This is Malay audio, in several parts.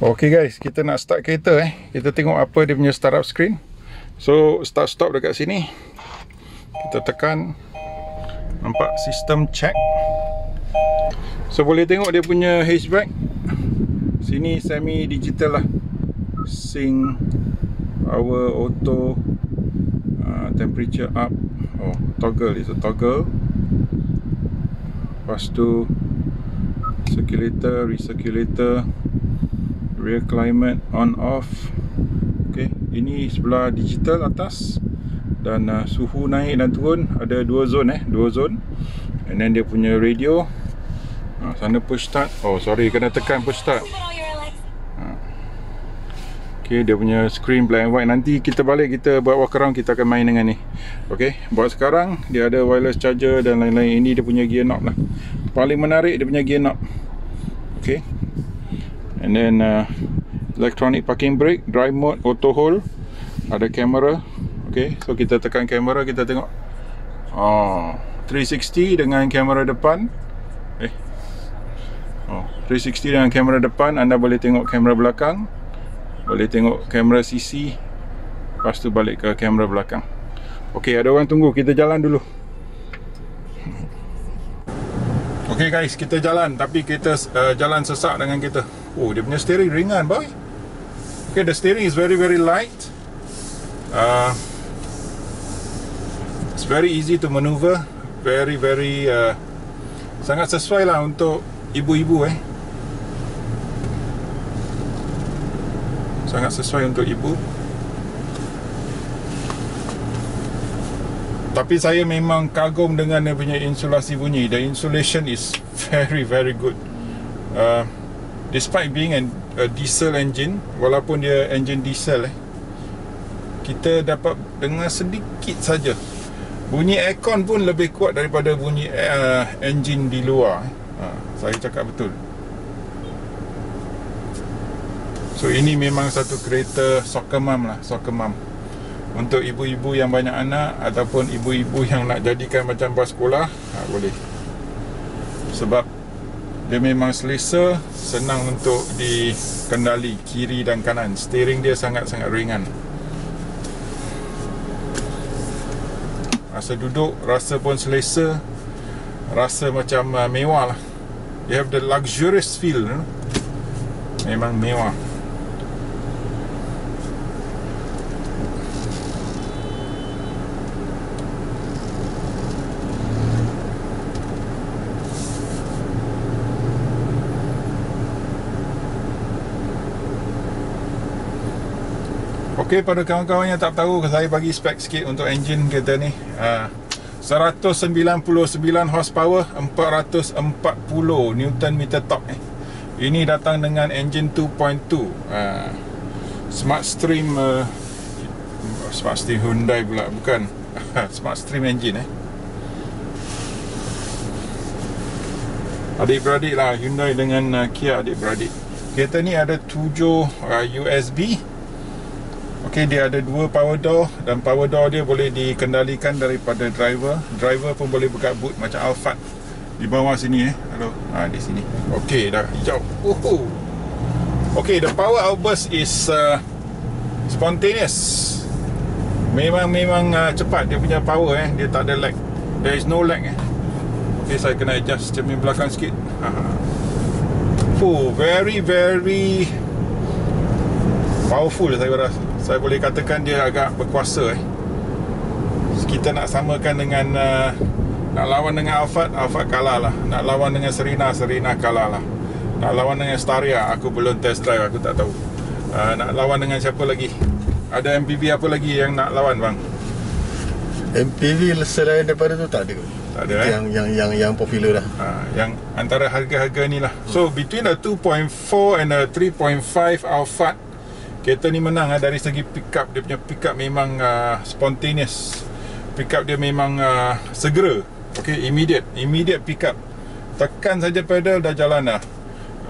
Okay guys, kita nak start kereta Kita tengok apa dia punya startup screen. So start stop dekat sini. Kita tekan. Nampak sistem check. So boleh tengok dia punya hatchback. Sini semi digital lah. Sync, power, auto, temperature up. Oh, toggle, it's a toggle. Lepas tu circulator, recirculator, rear climate on off. Okay, ini sebelah digital atas. Dan suhu naik dan turun. Ada dua zone dua zone. And then dia punya radio. Sana push start. Oh sorry, kena tekan push start. Okay, dia punya screen black and white. Nanti kita balik, kita buat walk around, kita akan main dengan ni. Okay, buat sekarang dia ada wireless charger dan lain-lain. Ini dia punya gear knob lah. Paling menarik dia punya gear knob. Okay. And then electronic parking brake, drive mode, auto hold. Ada kamera. Okay, so kita tekan kamera, kita tengok 360 dengan kamera depan. 360 dengan kamera depan. Anda boleh tengok kamera belakang, boleh tengok kamera CC. Lepas tu balik ke kamera belakang. Okay, ada orang tunggu, kita jalan dulu. Okay guys, kita jalan. Tapi kita jalan sesak dengan kita. Oh, dia punya steering ringan boy. Okay, the steering is very light. It's very easy to maneuver. Very sangat sesuai lah untuk ibu-ibu sangat sesuai untuk ibu. Tapi saya memang kagum dengan dia punya insulasi bunyi. The insulation is very good. Despite being a diesel engine, walaupun dia engine diesel kita dapat dengar sedikit saja. Bunyi aircon pun lebih kuat daripada bunyi engine di luar. Saya cakap betul. So ini memang satu kereta soccer mom lah, soccer mom. Untuk ibu-ibu yang banyak anak ataupun ibu-ibu yang nak jadikan macam bas sekolah, boleh. Sebab dia memang selesa, senang untuk dikendali kiri dan kanan. Steering dia sangat-sangat ringan. Rasa duduk, rasa pun selesa. Rasa macam mewah lah. You have the luxurious feel, memang mewah. Okey, pada kawan-kawan yang tak tahu, saya bagi spek sikit untuk enjin kereta ni. 199 horsepower, 440 Newton meter torque. Ini datang dengan enjin 2.2 Smart Stream Hyundai pula, bukan. Smart Stream engine adik-beradik lah, Hyundai dengan Kia adik-beradik. Kereta ni ada 7 USB. Okay, dia ada 2 power door. Dan power door dia boleh dikendalikan daripada driver. Driver pun boleh buka boot macam Alphard. Di bawah sini Halo. Di sini. Okay, dah hijau. Okay, the power outburst is spontaneous. Memang cepat dia punya power Dia tak ada lag. There is no lag Okay, saya kena adjust cermin belakang sikit. Very powerful saya rasa. Saya boleh katakan dia agak berkuasa Kita nak samakan dengan nak lawan dengan Alphard kalah lah. Nak lawan dengan Serena kalah lah. Nak lawan dengan Staria, aku belum test drive, aku tak tahu. Nak lawan dengan siapa lagi? Ada MPV apa lagi yang nak lawan bang? MPV selain daripada tu tak ada. Tak ada yang popular lah. Yang antara harga-harga ni lah. So between the 2.4 and the 3.5 Alphard, kereta ni menang dari segi pickup. Dia punya pickup memang spontaneous. Pickup dia memang segera. Okay, immediate pickup. Tekan saja pedal dah jalan dah.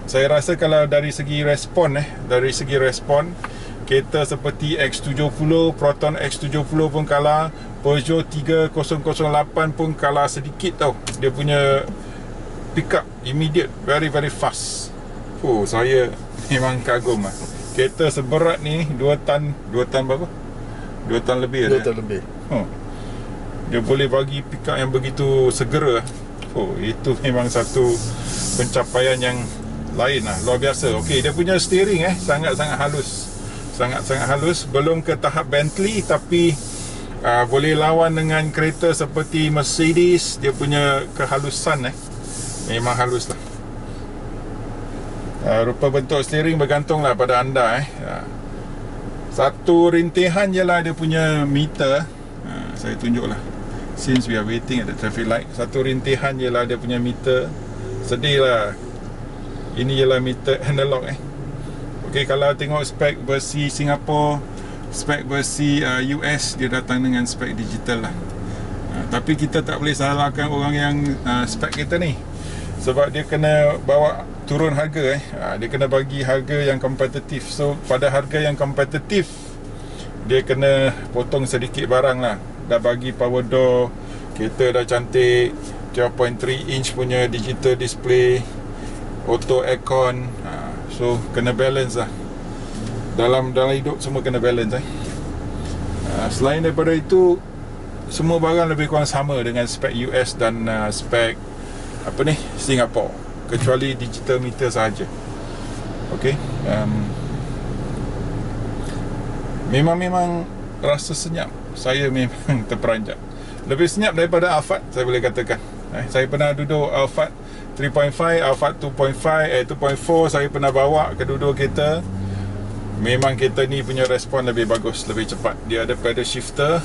Saya rasa kalau dari segi respon kereta seperti X70, Proton X70 pun kalah. Peugeot 3008 pun kalah sedikit tau. Dia punya pickup immediate, very fast. Saya Memang kagum lah. Kereta seberat ni 2 tan berapa? 2 tan lebih 2 tan lebih. Dia boleh bagi pick up yang begitu segera. Itu memang satu pencapaian yang lain lah, luar biasa. Okey, dia punya steering sangat-sangat halus. Sangat-sangat halus. Belum ke tahap Bentley, tapi boleh lawan dengan kereta seperti Mercedes. Dia punya kehalusan memang halus lah. Rupa bentuk steering bergantung lah pada anda. Satu rintihan je lah dia punya meter. Saya tunjuk lah, since we are waiting at the traffic light. Satu rintihan je lah dia punya meter. Sedih lah. Ini je lah meter analog Okey, kalau tengok spek versi Singapura, spek versi US, dia datang dengan spek digital lah. Tapi kita tak boleh salahkan orang yang spek kita ni, sebab dia kena bawa turun harga dia kena bagi harga yang kompetitif. So pada harga yang kompetitif, dia kena potong sedikit barang lah. Dah bagi power door, kereta dah cantik, 12.3 inch punya digital display, auto aircon. So kena balance lah. Dalam hidup semua kena balance Selain daripada itu, semua barang lebih kurang sama dengan spek US dan spek Singapura, kecuali digital meter sahaja. Okey, memang rasa senyap. Saya memang terperanjat. Lebih senyap daripada Alphard, saya boleh katakan. Saya pernah duduk Alphard 3.5, Alphard 2.4 saya pernah bawa kedua-dua kereta. Memang kereta ni punya respon lebih bagus, lebih cepat. Dia ada pedal shifter,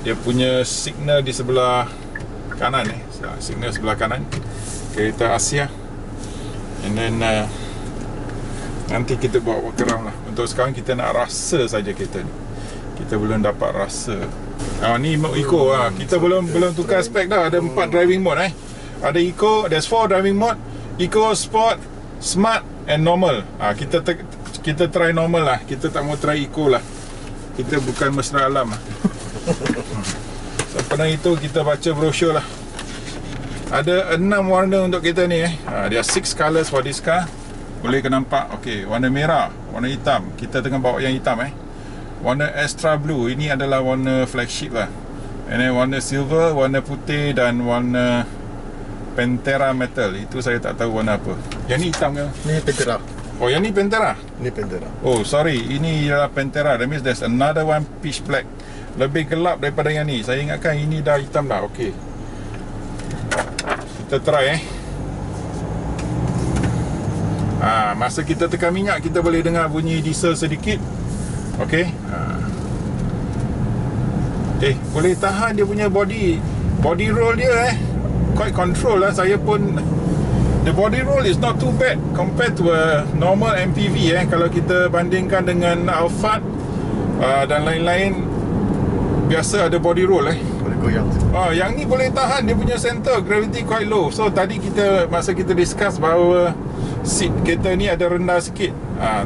dia punya signal di sebelah kanan signal sebelah kanan, kereta Asia. And then nanti kita bawa walk around lah. Untuk sekarang kita nak rasa saja kereta ni, kita belum dapat rasa. Ni mode Eco kita belum tukar spek dah. Ada 4 driving mode Ada Eco, there's 4 driving mode: Eco, Sport, Smart and Normal. Kita try normal lah. Kita tak mau try Eco lah. Kita bukan mesra alam lah. Selepas itu kita baca brosur lah. Ada 6 warna untuk kereta ni There are 6 colours for this car. Boleh ke nampak. Okey, warna merah, warna hitam. Kita tengah bawa yang hitam Warna extra blue, ini adalah warna flagship lah. And then warna silver, warna putih dan warna Pantera metal. Itu saya tak tahu warna apa. Yang ni hitam ke? Ni Pantera. Oh, yang ni Pantera? Ni Pantera. Oh, sorry, ini ialah Pantera. That means there's another one pitch black, lebih gelap daripada yang ni. Saya ingatkan ini dah hitam dah. Okey, kita try masa kita tekan minyak, kita boleh dengar bunyi diesel sedikit. Okey, boleh tahan dia punya body roll dia quite control lah. Saya pun, the body roll is not too bad compared to a normal MPV kalau kita bandingkan dengan Alphard dan lain-lain. Biasa ada body roll boleh goyang. Yang ni boleh tahan. Dia punya center gravity quite low. So tadi masa kita discuss bahawa seat kereta ni ada rendah sikit,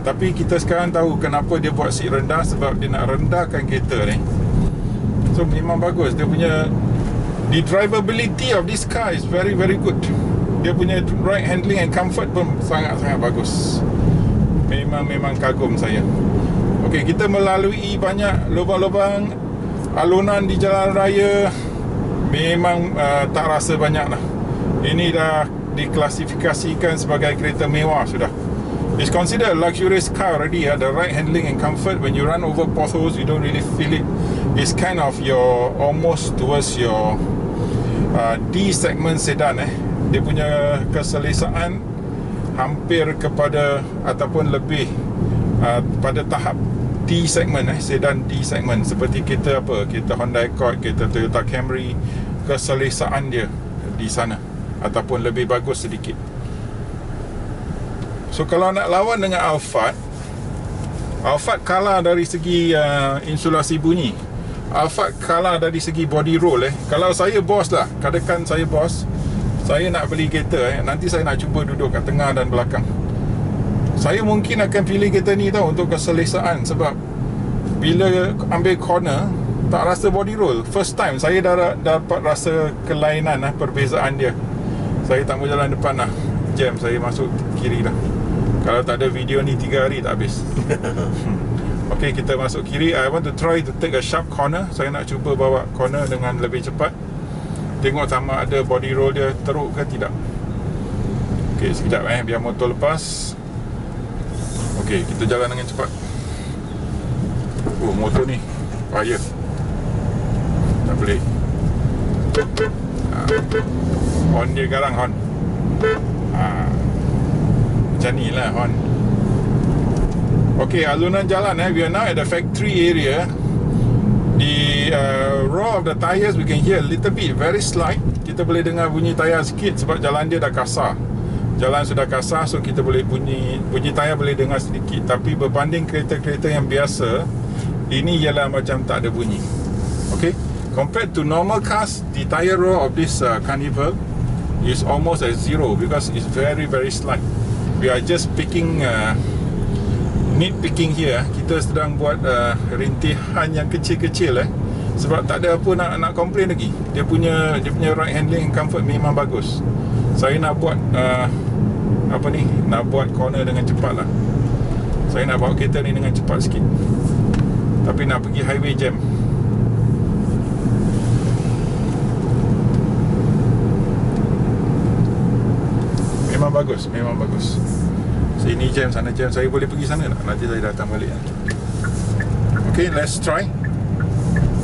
tapi kita sekarang tahu kenapa dia buat seat rendah. Sebab dia nak rendahkan kereta ni. So memang bagus. Dia punya, the drivability of this car is very very good. Dia punya ride handling and comfort pun sangat-sangat bagus. Memang kagum saya. Okey, kita melalui banyak lubang-lubang, alunan di jalan raya. Memang tak rasa banyak lah. Ini dah diklasifikasikan sebagai kereta mewah sudah. It's considered a luxurious car already. The ride handling and comfort, when you run over potholes, you don't really feel it. It's kind of your, almost towards your D segment sedan Dia punya keselesaan hampir kepada ataupun lebih pada tahap D segment sedan D segment, seperti kereta Honda Accord, kereta Toyota Camry. Keselesaan dia di sana ataupun lebih bagus sedikit. So kalau nak lawan dengan Alphard kalah dari segi insulasi bunyi. Alphard kalah dari segi body roll Kalau saya bos lah, katakan saya bos, saya nak beli kereta nanti saya nak cuba duduk kat tengah dan belakang. Saya mungkin akan pilih kereta ni untuk keselesaan. Sebab bila ambil corner, tak rasa body roll. First time saya dah dapat rasa kelainan perbezaan dia. Saya tak mau jalan depan jam, saya masuk kiri dah. Kalau tak ada video ni 3 hari tak habis. Okay, kita masuk kiri. I want to try to take a sharp corner. Saya nak cuba bawa corner dengan lebih cepat. Tengok sama ada body roll dia teruk ke tidak. Okay, sekejap biar motor lepas. Okay, kita jalan dengan cepat. Oh, motor ni bahaya. Tak boleh. Horn dia garang, horn. Macam ni lah horn. Okay, alunan jalan we are now at the factory area. The roar of the tyres we can hear a little bit, very slight. Kita boleh dengar bunyi tayar sikit sebab jalan dia dah kasar. Jalan sudah kasar, so kita boleh bunyi tayar boleh dengar sedikit. Tapi berbanding kereta-kereta yang biasa, ini ialah macam tak ada bunyi. Okay, compared to normal cars, the tire roar of this Carnival is almost at zero because it's very very slight. We are just picking nitpicking here. Kita sedang buat rintihan yang kecil-kecil sebab tak ada apa nak complain lagi. Dia punya ride handling comfort memang bagus. Saya nak buat nak buat corner dengan cepat lah. Saya nak bawa kereta ni dengan cepat sikit, tapi nak pergi highway jam. Memang bagus. Sini jam, sana jam. Saya boleh pergi sana tak? Nanti saya datang balik. Okay, let's try.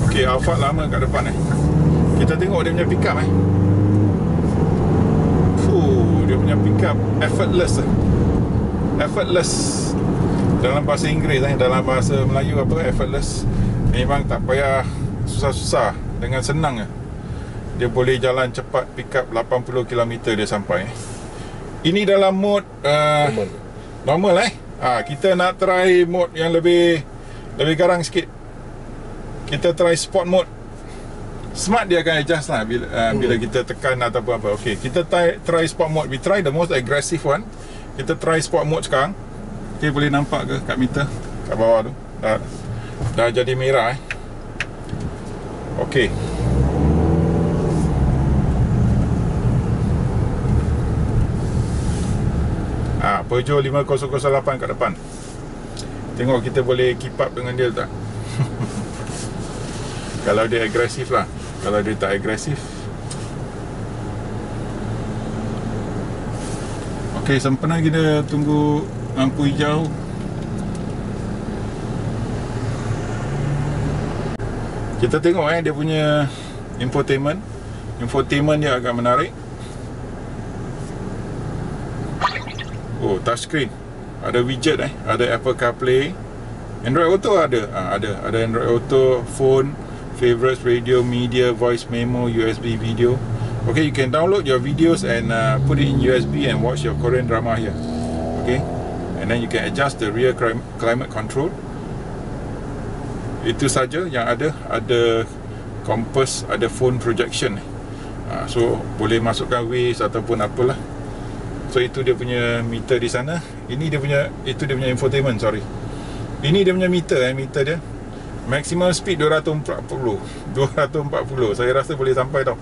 Okay, Alphard lama kat depan Kita tengok dia punya pick up dia punya pick up effortless. Dalam bahasa Inggeris dalam bahasa Melayu effortless. Memang tak payah susah-susah, dengan senang dia boleh jalan cepat. Pick up 80 km dia sampai. Ini dalam mode normal kita nak try mode yang lebih garang sikit. Kita try sport mode. Smart dia akan adjust lah bila kita tekan ataupun apa. Okay, kita try sport mode. We try the most aggressive one. Kita try sport mode sekarang. Okay, boleh nampak ke kat meter kat bawah tu dah jadi merah Okay, Peugeot 5008 kat depan. Tengok kita boleh keep up dengan dia tak? Kalau dia agresif lah. Kalau dia tak agresif. Okay, sempena kita tunggu lampu hijau. Kita tengok dia punya infotainment. Infotainment dia agak menarik. Oh, touchscreen. Ada widget ada Apple CarPlay. Android Auto ada Android Auto, phone, favorites, radio, media, voice memo, USB video. Okay, you can download your videos and put it in USB and watch your Korean drama here. Okay, and then you can adjust the rear climate control. Itu saja yang ada compass, ada phone projection. So boleh masukkan Waze ataupun apalah. So itu dia punya meter di sana. Ini dia punya, itu dia punya infotainment, sorry. Ini dia punya meter dia. Maximum speed 240. Saya rasa boleh sampai tau.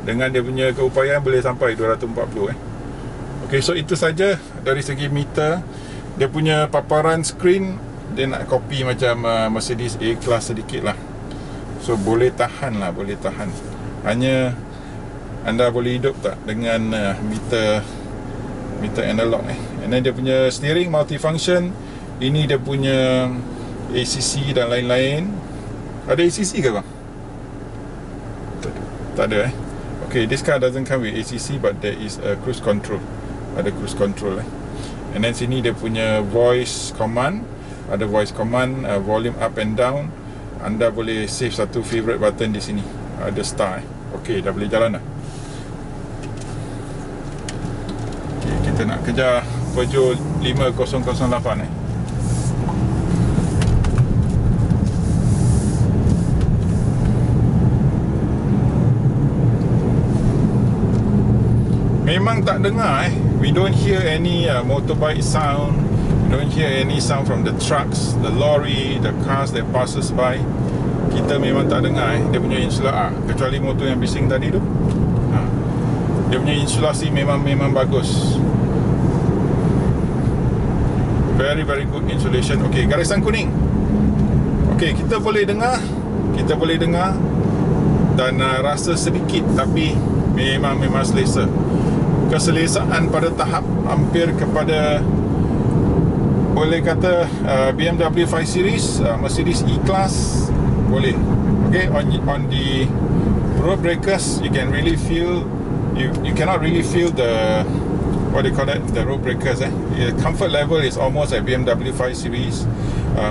Dengan dia punya keupayaan boleh sampai 240 Okay, so itu saja dari segi meter. Dia punya paparan screen, dia nak copy macam Mercedes A-Class sedikit lah. So boleh tahan. Hanya anda boleh hidup tak dengan meter analog And then dia punya steering multifunction. Ini dia punya ACC dan lain-lain. Ada ACC ke bang? Tak ada Okay, this car doesn't come with ACC, but there is a cruise control. Ada cruise control And then sini dia punya voice command. Ada voice command, volume up and down. Anda boleh save satu favorite button di sini. Ada star Okay, dah boleh jalan dah. Okay, kita nak kejar Peugeot 5008 Memang tak dengar We don't hear any motorbike sound. We don't hear any sound from the trucks, the lorry, the cars that passes by. Kita memang tak dengar dia punya insulasi, kecuali motor yang bising tadi tu. Dia punya insulasi memang bagus. very good insulation. Okey, garisan kuning. Okey, kita boleh dengar dan rasa sedikit, tapi memang selesa. Keselesaan pada tahap hampir kepada, boleh kata, BMW 5 Series, Mercedes E-Class boleh. Okay, on the road breakers, you can really feel, you cannot really feel the, what they call that, the road breakers. The comfort level is almost at BMW 5 Series,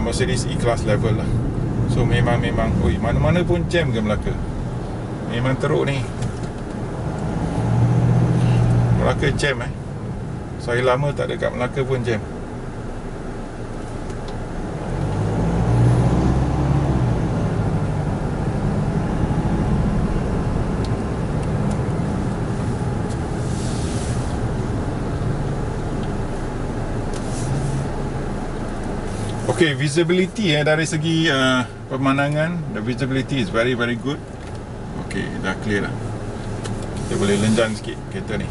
Mercedes E-Class level lah. So memang, ui, mana-mana pun jam ke Melaka. Memang teruk ni. Melaka jam Saya lama tak dekat Melaka pun jam. Okay, visibility dari segi pemandangan, the visibility is very good. Okay, dah clear dah. Kita boleh lenjan sikit kereta ni.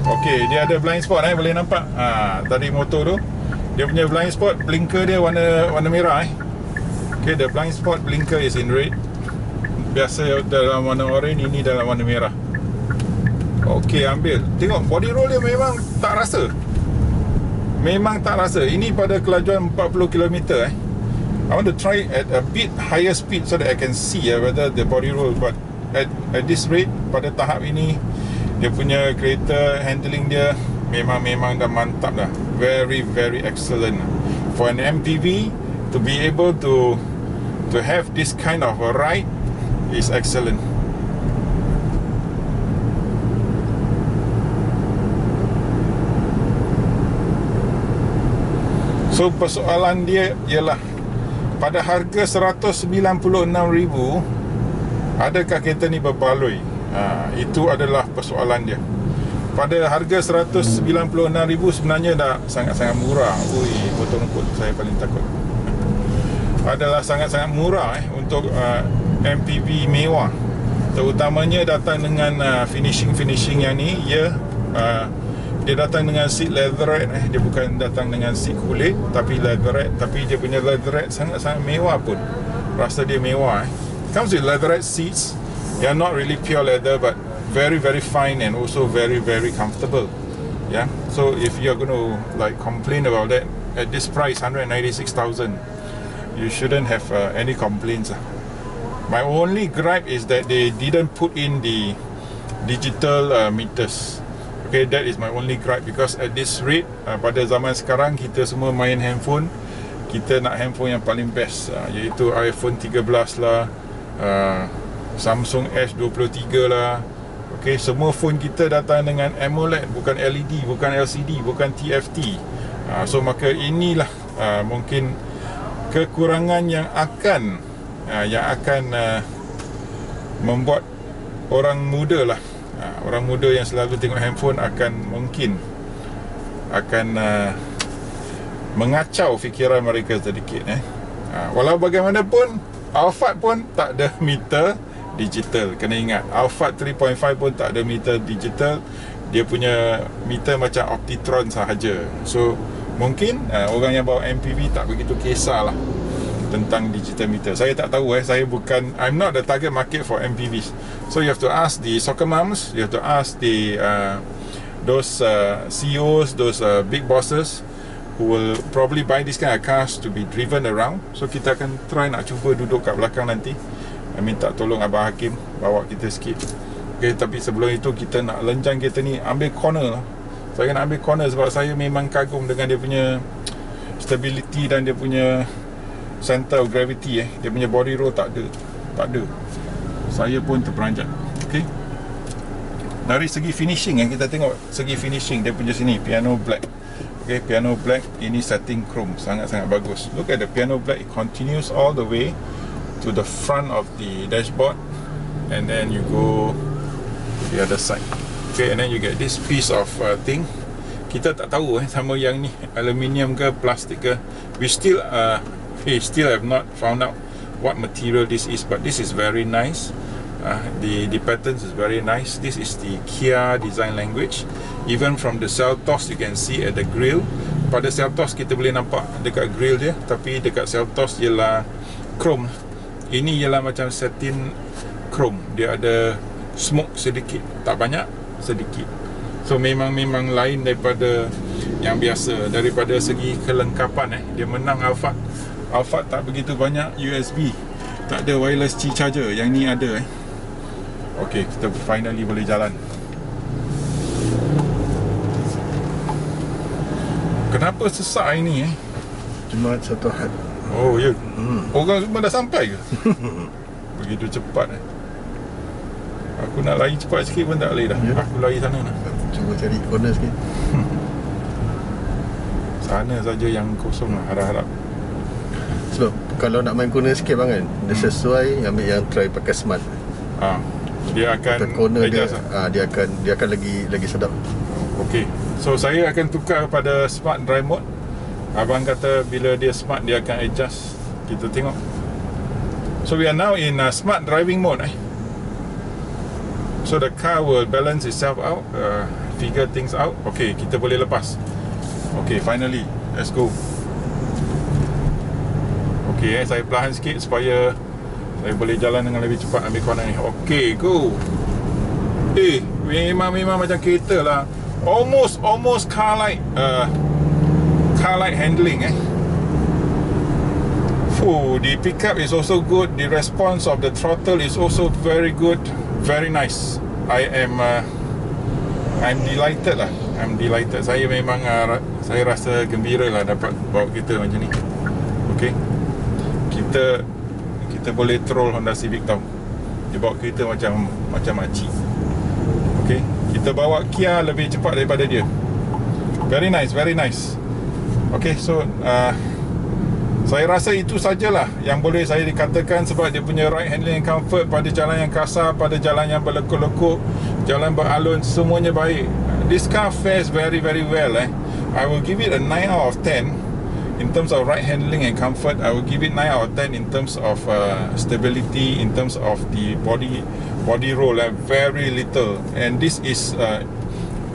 Okay, dia ada blind spot boleh nampak. Tadi motor tu, dia punya blind spot, blinker dia warna merah Okay, the blind spot blinker is in red. Biasa dalam warna orange, ini dalam warna merah. Okey, ambil. Tengok body roll dia memang tak rasa. Ini pada kelajuan 40 km I want to try at a bit higher speed so that I can see whether the body roll. But at this rate, pada tahap ini, dia punya kereta handling dia memang dah mantap dah. Very excellent. For an MPV to be able to have this kind of a ride is excellent. So persoalan dia ialah, pada harga 196,000, adakah kereta ni berbaloi? Itu adalah persoalan dia. Pada harga 196,000 sebenarnya dah sangat-sangat murah. Ui, botol rumput saya paling takut. Adalah sangat-sangat murah untuk MPV mewah. Terutamanya datang dengan finishing yang ni. Dia datang dengan seat leatherette. Dia bukan datang dengan seat kulit, tapi leatherette. Tapi dia punya leatherette sangat-sangat mewah pun. Rasa dia mewah Comes with leatherette seats. They are not really pure leather, but very fine and also very comfortable. Yeah. So if you're going to complain about that at this price, 196,000, you shouldn't have any complaints. My only gripe is that they didn't put in the digital meters. Okay, that is my only gripe, because at this rate, pada zaman sekarang kita semua main handphone, kita nak handphone yang paling best, iaitu iPhone 13 lah, Samsung S23 lah. Okay, semua phone kita datang dengan AMOLED, bukan LED, bukan LCD, bukan TFT. So maka inilah mungkin kekurangan yang akan membuat orang muda lah, orang muda yang selalu tengok handphone mungkin akan mengacau fikiran mereka sedikit. Walau bagaimanapun, Alphard pun tak ada meter digital. Kena ingat, Alphard 3.5 pun tak ada meter digital. Dia punya meter macam Optitron sahaja. So mungkin orang yang bawa MPV tak begitu kisahlah tentang digital meter. Saya tak tahu. I'm not the target market for MPVs. So you have to ask the soccer moms, you have to ask the those CEOs, those big bosses who will probably buy this kind of cars to be driven around. So kita akan try nak cuba duduk kat belakang nanti, minta tolong Abang Hakim bawa kita sikit. Okay, tapi sebelum itu kita nak lenjang kereta ni, ambil corner lah. Saya nak ambil corner sebab saya memang kagum dengan dia punya stability dan dia punya center of gravity. Dia punya body roll tak ada. Saya pun terperanjat. Okay, dari segi finishing kita tengok segi finishing dia punya sini, piano black. Okay, piano black, ini setting chrome, sangat-sangat bagus. Look at the piano black, it continues all the way to the front of the dashboard, and then you go to the other side. Okay, and then you get this piece of thing. Kita tak tahu sama yang ni aluminium ke plastik ke. We still have not found out what material this is, but this is very nice. The patterns is very nice. This is the Kia design language. Even from the Seltos you can see at the grill. Pada Seltos kita boleh nampak dekat grill dia, tapi dekat Seltos ialah chrome. Ini ialah macam satin chrome. Dia ada smoke sedikit, tak banyak, sedikit. So memang lain daripada yang biasa. Daripada segi kelengkapan dia menang Alphard. Alphard tak begitu banyak USB, tak ada wireless C charger. Yang ni ada Okay, kita finally boleh jalan. Kenapa sesak hari ni Jumaat satu Ahad. Oh ya. Orang semua dah sampai ke? Begitu cepat Aku nak lari cepat sikit pun tak boleh dah. Aku lari sana lah. Cuba cari corner sikit. Sana saja yang kosong lah, harap-harap. Sebab kalau nak main corner sikit bang kan, dia sesuai ambil yang try pakai smart. Dia akan corner adjust dia akan lagi sedap. Okey. So saya akan tukar pada smart drive mode. Abang kata bila dia smart dia akan adjust. Kita tengok. So we are now in smart driving mode So the car will balance itself out, figure things out. Okay, kita boleh lepas. Okay, finally, let's go. Okay, saya perlahan sikit supaya saya boleh jalan dengan lebih cepat ambil corner ni. Okay, go. Memang macam kereta lah. Almost car light handling The pickup is also good. The response of the throttle is also very good. Very nice. I'm delighted lah. Saya memang saya rasa gembira lah dapat bawa kereta macam ni. Okay, kita boleh troll Honda Civic tau. Dia bawa kereta macam makcik. Okay, kita bawa Kia lebih cepat daripada dia. Very nice. Okay, so saya rasa itu sajalah yang boleh saya dikatakan, sebab dia punya ride handling and comfort pada jalan yang kasar, pada jalan yang berlekuk-lekuk, jalan beralun, semuanya baik. This car fares very well. I will give it a 9 out of 10 in terms of ride handling and comfort. I will give it 9 out of 10 in terms of stability, in terms of the body roll. Very little. And this is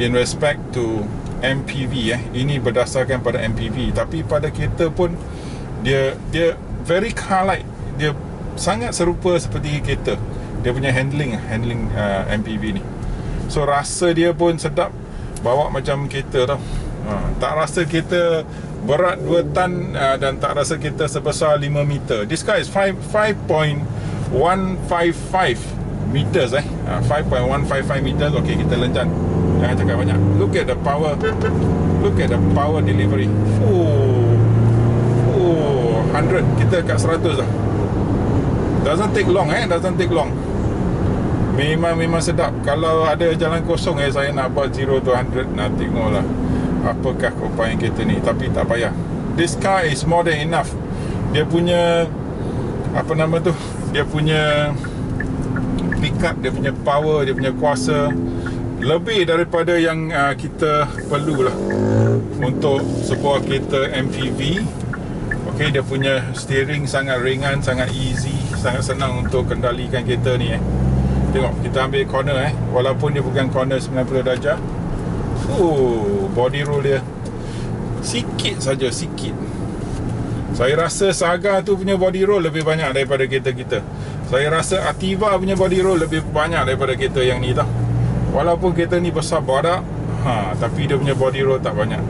in respect to MPV. Ini berdasarkan pada MPV. Tapi pada kereta pun dia very car like. Dia sangat serupa seperti kereta. Dia punya handling MPV ni. So rasa dia pun sedap. Bawa macam kereta tau. Tak rasa kereta berat 2 tan dan tak rasa kereta sebesar 5 meter. This car is 5.155 meters 5.155 meters. Okay, kita lencan. Jangan cakap banyak. Look at the power delivery. 100. Kita kat 100 dah. Doesn't take long. Memang sedap. Kalau ada jalan kosong saya nak buat 0 to 100. Nak tengoklah apakah keupayaan kereta ni. Tapi tak payah. This car is more than enough. Dia punya dia punya pickup, dia punya power, dia punya kuasa lebih daripada yang kita perlulah untuk sebuah kereta MPV. Okay, dia punya steering sangat ringan, sangat easy, sangat senang untuk kendalikan kereta ni. Tengok, kita ambil corner walaupun dia bukan corner 90 darjah. Body roll dia sikit saja. Saya rasa Saga tu punya body roll lebih banyak daripada kereta kita. Saya rasa Ativa punya body roll lebih banyak daripada kereta yang ni tau. Walaupun kereta ni besar badak, tapi dia punya body roll tak banyak.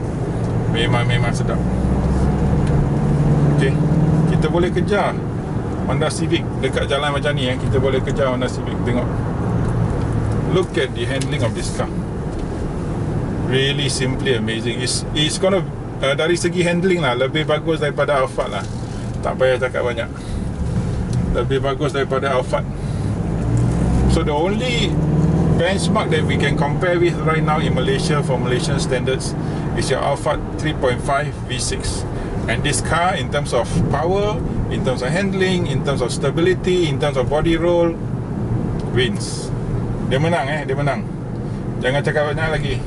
Memang sedap. Okay, kita boleh kejar Honda Civic dekat jalan macam ni. Kita boleh kejar Honda Civic. Tengok, look at the handling of this car. Really simply amazing. It's gonna dari segi handling lah lebih bagus daripada Alphard lah. Tak payah cakap banyak. Lebih bagus daripada Alphard. So the only benchmark that we can compare with right now in Malaysia for Malaysian standards is your Alphard 3.5 V6. And this car, in terms of power, in terms of handling, in terms of stability, in terms of body roll, wins. Dia menang dia menang. Jangan cakap banyak lagi.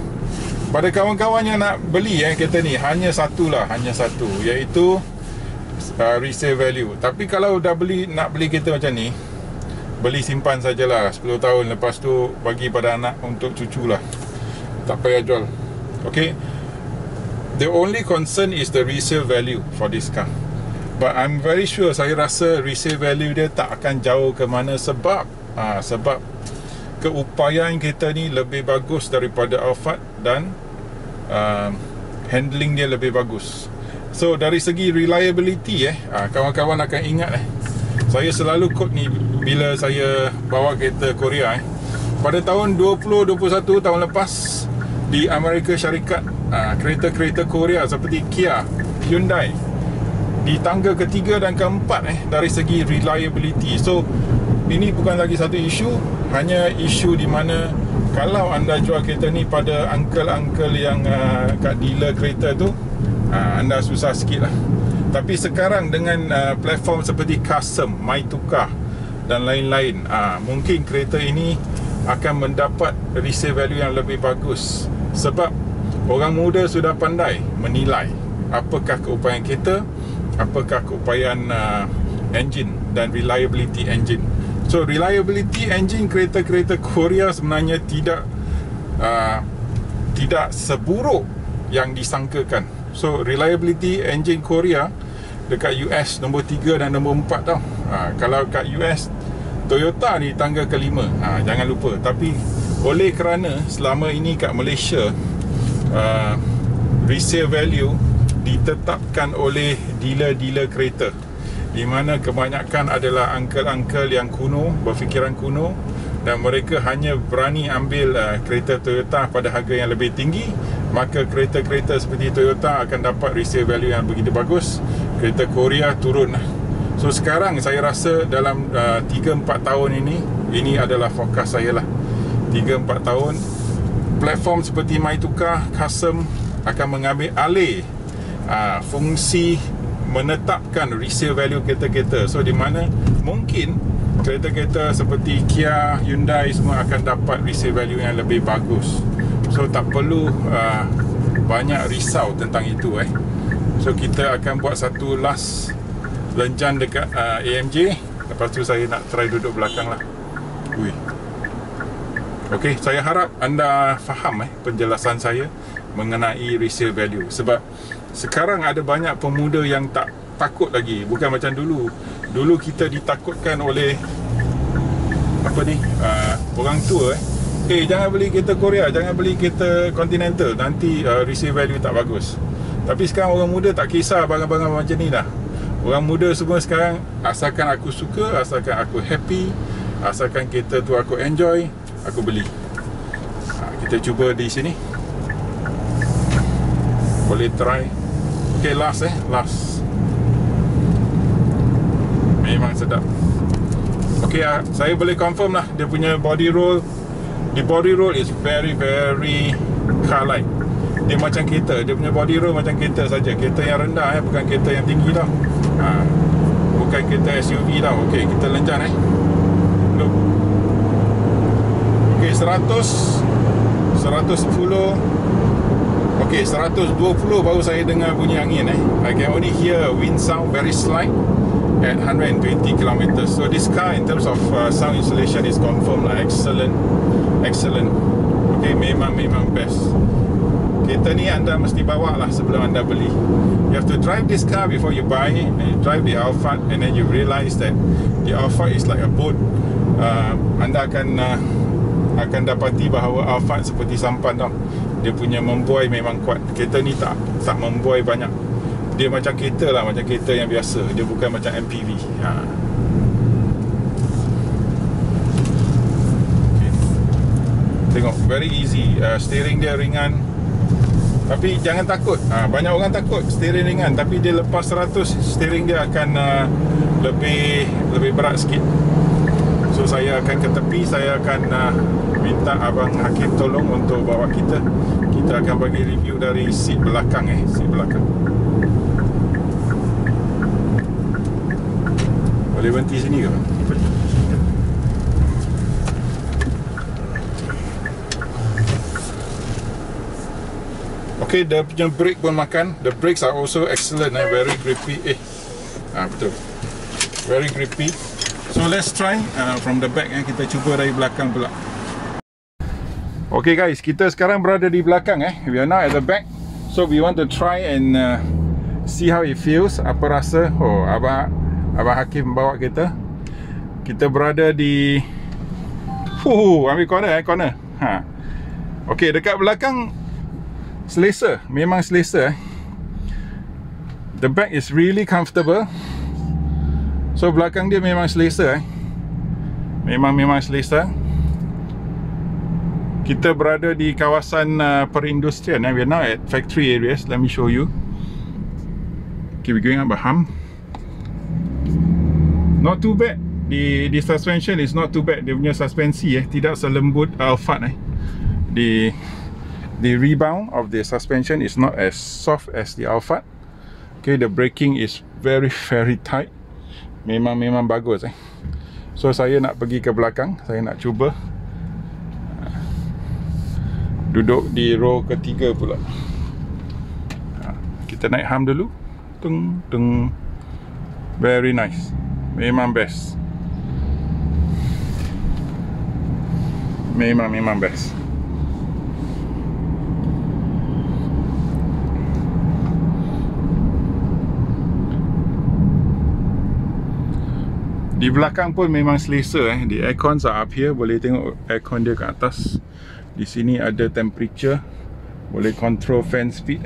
Pada kawan-kawan yang nak beli kereta ni, hanya satu, iaitu resale value. Tapi kalau dah nak beli kereta macam ni, beli simpan sajalah 10 tahun, lepas tu bagi pada anak untuk cucu lah, tak payah jual. Okay, the only concern is the resale value for this car, but I'm very sure, saya rasa resale value dia tak akan jauh ke mana, sebab sebab keupayaan kereta ni lebih bagus daripada Alphard dan handling dia lebih bagus. So dari segi reliability kawan-kawan akan ingat saya selalu quote ni bila saya bawa kereta Korea pada tahun 2021 tahun lepas di Amerika Syarikat, kereta-kereta Korea seperti Kia, Hyundai di tangga ketiga dan keempat dari segi reliability. So ini bukan lagi satu isu, hanya isu di mana kalau anda jual kereta ni pada uncle-uncle yang kat dealer kereta tu, anda susah sikit lah. Tapi sekarang dengan platform seperti Custom, MyTukar dan lain-lain, mungkin kereta ini akan mendapat resale value yang lebih bagus, sebab orang muda sudah pandai menilai apakah keupayaan kereta, apakah keupayaan engine dan reliability engine. So reliability engine kereta-kereta Korea sebenarnya tidak seburuk yang disangkakan. So reliability engine Korea dekat US nombor 3 dan nombor 4 tau. Kalau kat US Toyota ni tangga ke-5, jangan lupa. Tapi oleh kerana selama ini kat Malaysia resale value ditetapkan oleh dealer-dealer kereta, di mana kebanyakan adalah uncle-uncle yang kuno, berfikiran kuno, dan mereka hanya berani ambil kereta Toyota pada harga yang lebih tinggi, maka kereta-kereta seperti Toyota akan dapat resale value yang begitu bagus. Kereta Korea turun. So sekarang saya rasa dalam 3-4 tahun ini adalah fokus saya lah. 3-4 tahun platform seperti MyTukar, Custom akan mengambil alih fungsi menetapkan resale value kereta-kereta. So di mana mungkin kereta-kereta seperti Kia, Hyundai semua akan dapat resale value yang lebih bagus. So tak perlu banyak risau tentang itu So kita akan buat satu last lenjan dekat AMJ. Lepas tu saya nak try duduk belakang lah. Okay, saya harap anda faham penjelasan saya mengenai resale value. Sebab sekarang ada banyak pemuda yang tak takut lagi. Bukan macam dulu. Dulu kita ditakutkan oleh orang tua jangan beli kereta Korea, jangan beli kereta Continental, nanti resale value tak bagus. Tapi sekarang orang muda tak kisah barang-barang macam ni dah. Orang muda semua sekarang, asalkan aku suka, asalkan aku happy, asalkan kereta tu aku enjoy, aku beli. Kita cuba di sini. Boleh try. Okay, last last. Memang sedap. Okay, saya boleh confirm lah dia punya body roll. The body roll is very very car-like. Dia macam kereta, dia punya body roll macam kereta saja. Kereta yang rendah bukan kereta yang tinggi tau. Bukan kereta SUV tau. Okay, kita lenjan Look. Okay, 100 110. Okay, 120 baru saya dengar bunyi angin I can only hear wind sound very slight at 120 km. So this car in terms of sound insulation is confirmed lah excellent. Okay, memang best. Kereta ni anda mesti bawa lah sebelum anda beli. You have to drive this car before you buy it, and you drive the Alphard, and then you realise that the Alphard is like a boat. Anda akan dapati bahawa Alphard seperti sampan tau. Dia punya membuai memang kuat. Kereta ni tak membuai banyak. Dia macam kereta lah, macam kereta yang biasa. Dia bukan macam MPV. Okay. Tengok, very easy. Steering dia ringan. Tapi jangan takut. Banyak orang takut steering ringan, tapi dia lepas 100, steering dia akan lebih berat sikit. So saya akan ke tepi, saya akan minta Abang Hakim tolong untuk bawa kita. Kita akan bagi review dari seat belakang seat belakang. Boleh berhenti sini ke? Okay, dia punya brake pun makan. The brakes are also excellent very grippy. Betul. Very grippy. So let's try from the back. Kita cuba dari belakang pula. Okay guys, kita sekarang berada di belakang. We are now at the back. So we want to try and see how it feels. Apa rasa? Oh, Abah Hakim bawa kita. Kita berada di ambil corner. Okay, dekat belakang selesa. Memang selesa. The back is really comfortable. So belakang dia memang selesa. Memang selesa. Kita berada di kawasan perindustrian. We are now at factory areas. Let me show you. Okay, we're going up a hump. Not too bad. The suspension is not too bad. Dia punya suspensi tidak selembut Alphard. The rebound of the suspension is not as soft as the Alphard. Okay, the braking is very tight. Memang bagus. So saya nak pergi ke belakang. Saya nak cuba duduk di row ketiga pula. Kita naik hump dulu. Tung. Very nice. Memang best. Memang best. Di belakang pun memang selesa. The aircons are up here. Boleh tengok aircon dia kat atas. Di sini ada temperature. Boleh control fan speed.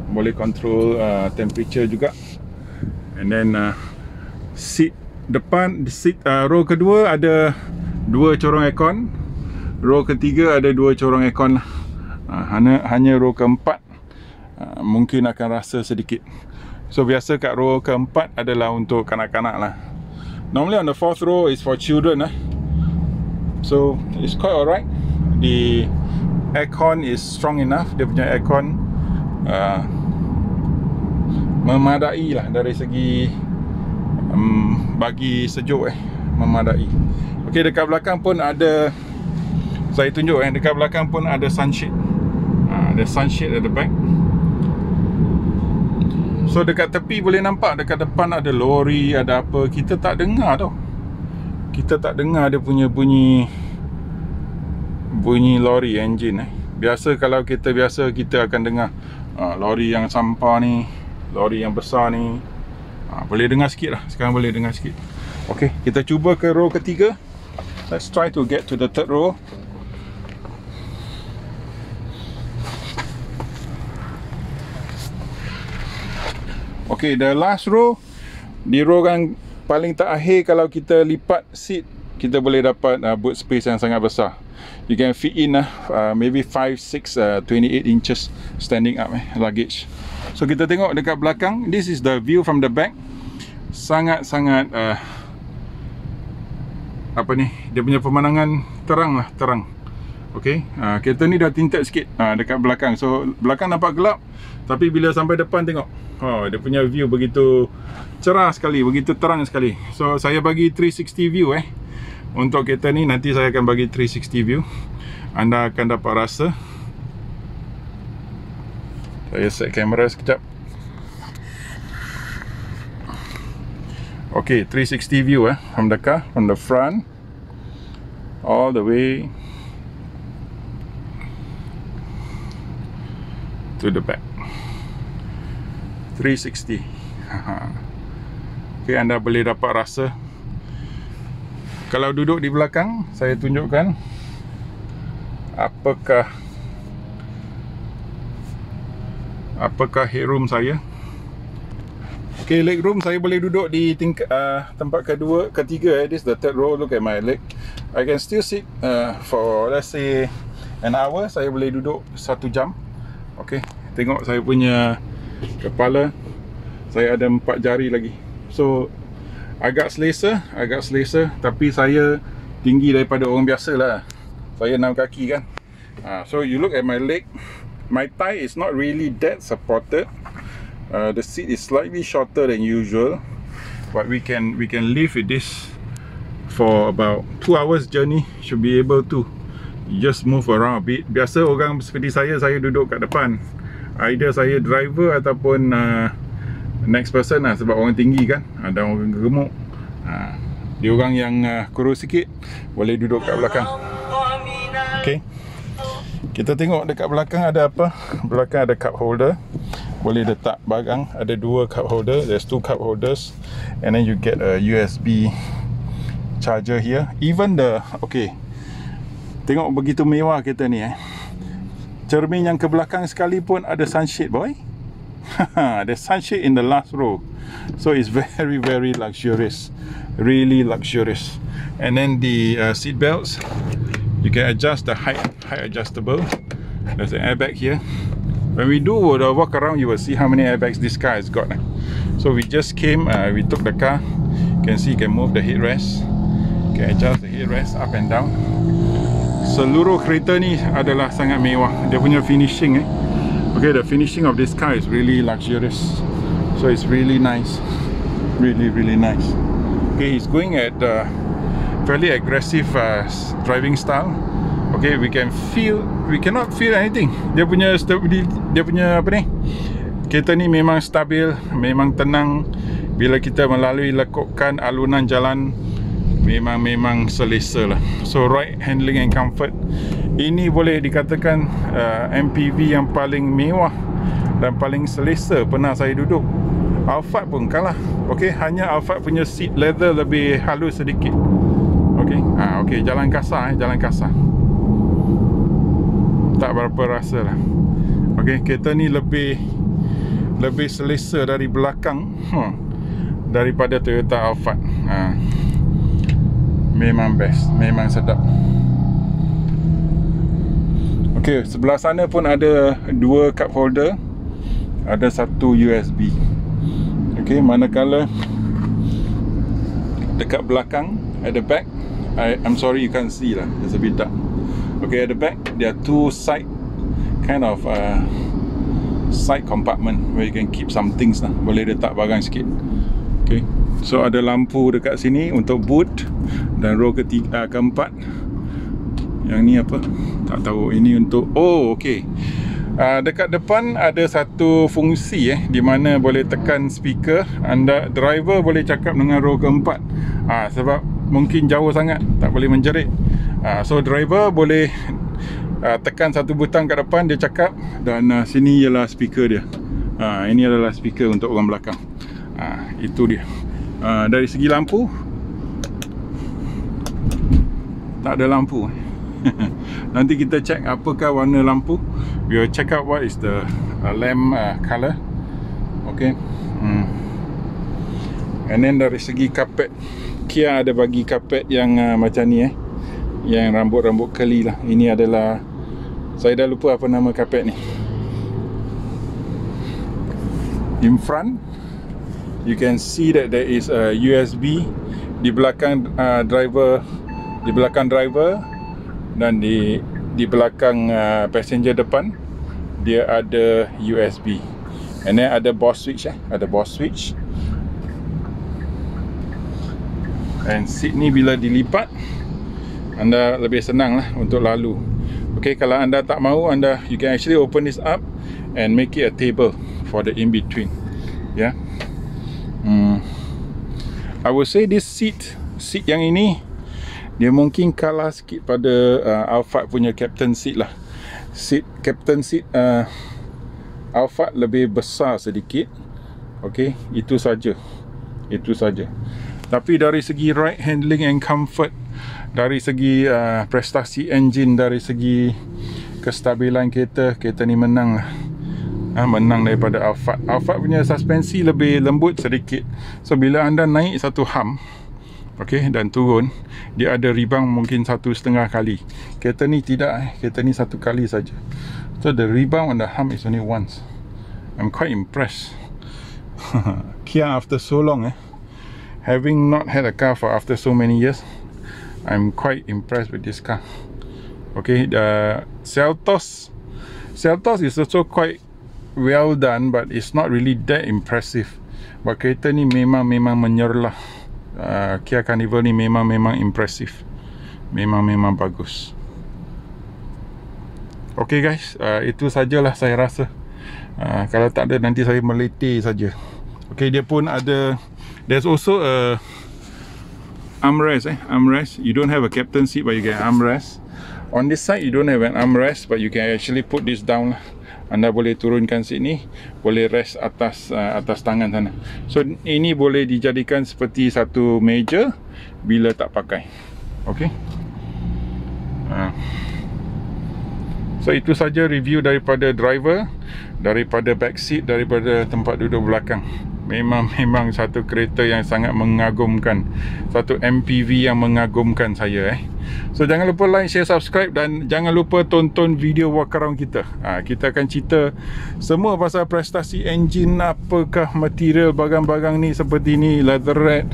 Boleh control temperature juga. And then seat depan, row kedua ada 2 corong aircon. Row ketiga ada 2 corong aircon. Hanya row keempat mungkin akan rasa sedikit. So biasa kat row keempat adalah untuk kanak-kanak lah. Normally on the 4th row is for children. So it's quite alright. The aircon is strong enough. Dia punya aircon memadai lah dari segi bagi sejuk. Memadai. Okay, dekat belakang pun ada, saya tunjuk dekat belakang pun ada sunshade. Ada sunshade at the back. So dekat tepi boleh nampak, dekat depan ada lori, ada apa. Kita tak dengar tau. Kita tak dengar dia punya bunyi lori engine. Biasa kalau kita akan dengar lori yang sampah ni, lori yang besar ni. Boleh dengar sikit lah. Sekarang boleh dengar sikit. Okay, kita cuba ke row ketiga. Let's try to get to the 3rd row. Okay, the last row. Di row yang paling terakhir, kalau kita lipat seat, kita boleh dapat boot space yang sangat besar. You can fit in maybe 5, 6, 28 inches standing up luggage. So kita tengok dekat belakang. This is the view from the back. Sangat-sangat apa ni, dia punya pemandangan terang. Okay, kereta ni dah tinted sikit dekat belakang. So belakang nampak gelap, tapi bila sampai depan tengok, dia punya view begitu cerah sekali, begitu terang sekali. So saya bagi 360 view untuk kereta ni. Nanti saya akan bagi 360 view. Anda akan dapat rasa. Saya set kamera sekejap. Okay, 360 view from the car, from the front all the way to the back. 360. Okay, anda boleh dapat rasa. Kalau duduk di belakang, saya tunjukkan apakah headroom saya. Okay, leg room saya boleh duduk di tempat ketiga. This is the 3rd row. Look at my leg. I can still sit for let's say an hour. Saya boleh duduk 1 jam. Okay, tengok saya punya kepala. Saya ada 4 jari lagi. So agak selesa. Tapi saya tinggi daripada orang biasa lah. Saya 6 kaki kan. So you look at my leg. My thigh is not really that supported. The seat is slightly shorter than usual, but we can live with this for about 2 hours journey. Should be able to just move around a bit. Biasa orang seperti saya duduk kat depan. Either saya driver ataupun next person lah, sebab orang tinggi kan, ada orang gemuk. Diorang yang kurus sikit boleh duduk kat belakang. Okay, kita tengok dekat belakang ada apa. Belakang ada cup holder, boleh letak barang. Ada 2 cup holder. There's 2 cup holders, and then you get a USB charger here. Even the, okay, tengok begitu mewah kereta ni cermin yang ke belakang sekalipun ada sunshade, boy. There's sunshade in the last row, so it's very, very luxurious, really luxurious. And then the seat belts, you can adjust the height adjustable. There's an airbag here. When we do the walk around, you will see how many airbags this car has got. So we just came, we took the car. You can see you can move the headrest, you can adjust the headrest up and down. Seluruh kereta ni adalah sangat mewah. Dia punya finishing okay, the finishing of this car is really luxurious, so it's really nice, really, really nice. Okay, he's going at fairly aggressive driving style. Okay, we cannot feel anything. Dia punya apa ni, kereta ni memang stabil, memang tenang. Bila kita melalui lekukan alunan jalan, memang selesa lah. So ride handling and comfort, ini boleh dikatakan MPV yang paling mewah dan paling selesa pernah saya duduk. Alphard pun kalah. Okay, hanya Alphard punya seat leather lebih halus sedikit. Okay, okay, jalan kasar jalan kasar, tak berapa rasa lah. Okay, kereta ni lebih selesa dari belakang daripada Toyota Alphard. Memang best, memang sedap. Okay, sebelah sana pun ada 2 cup holder, ada 1 USB. Okay, manakala dekat belakang at the back, I'm sorry you can't see lah, there's a bit dark. Okay, at the back there are 2 side kind of side compartment where you can keep some things lah, boleh letak barang sikit. Okay, so ada lampu dekat sini untuk boot, dan row keempat. Yang ni apa? Tak tahu. Ini untuk, oh okay, dekat depan ada satu fungsi di mana boleh tekan speaker. Anda driver boleh cakap dengan row keempat, sebab mungkin jauh sangat tak boleh menjerit. So driver boleh tekan satu butang kat depan, dia cakap, dan sini ialah speaker dia. Ini adalah speaker untuk orang belakang. Itu dia. Dari segi lampu, tak ada lampu. Nanti kita check apakah warna lampu. We will check out what is the lamp color. Okay. And then dari segi kapet, Kia ada bagi kapet yang macam ni yang rambut-rambut keli lah. Ini adalah, saya dah lupa apa nama kapet ni. In front, you can see that there is a USB di belakang driver, dan di belakang passenger depan dia ada USB. And then ada BOS switch, ada BOS switch. And seat ni bila dilipat, anda lebih senang lah untuk lalu. Okay, kalau anda tak mahu, you can actually open this up and make it a table for the in between. Yeah. I would say this seat yang ini, dia mungkin kalah sikit pada Alphard punya captain seat lah. Captain seat Alphard lebih besar sedikit. Okay, itu saja. Tapi dari segi ride handling and comfort, dari segi prestasi engine, dari segi kestabilan kereta ni menang lah. Menang daripada Alphard. Alphard punya suspensi lebih lembut sedikit. So bila anda naik satu hum, okay, dan turun, dia ada rebound mungkin 1.5 kali. Kereta ni tidak, kereta ni 1 kali saja. So the rebound on the hum is only once. I'm quite impressed. Kia after so long, having not had a car for after so many years, I'm quite impressed with this car. Okay, the Seltos is also quite well done, but it's not really that impressive. But kereta ni memang menyerlah. Kia Carnival ni memang impressive, memang bagus. Okay guys, itu sajalah saya rasa. Kalau tak ada, nanti saya meletih saja. Okay, dia pun ada, there's also a armrest, armrest. You don't have a captain seat, but you get armrest. On this side, you don't have an armrest, but you can actually put this down. Anda boleh turunkan seat ni, boleh rest atas atas tangan sana. So ini boleh dijadikan seperti satu meja bila tak pakai. Okay. So itu saja review daripada driver, daripada back seat, daripada tempat duduk belakang. Memang satu kereta yang sangat mengagumkan, satu MPV yang mengagumkan saya. So jangan lupa like, share, subscribe dan jangan lupa tonton video walk around kita. Kita akan cerita semua pasal prestasi enjin, apakah material bagang-bagang ni seperti ni, leatherette,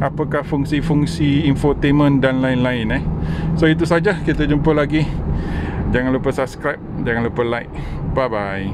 apakah fungsi-fungsi infotainment dan lain-lain. So itu saja, kita jumpa lagi. Jangan lupa subscribe, jangan lupa like. Bye bye.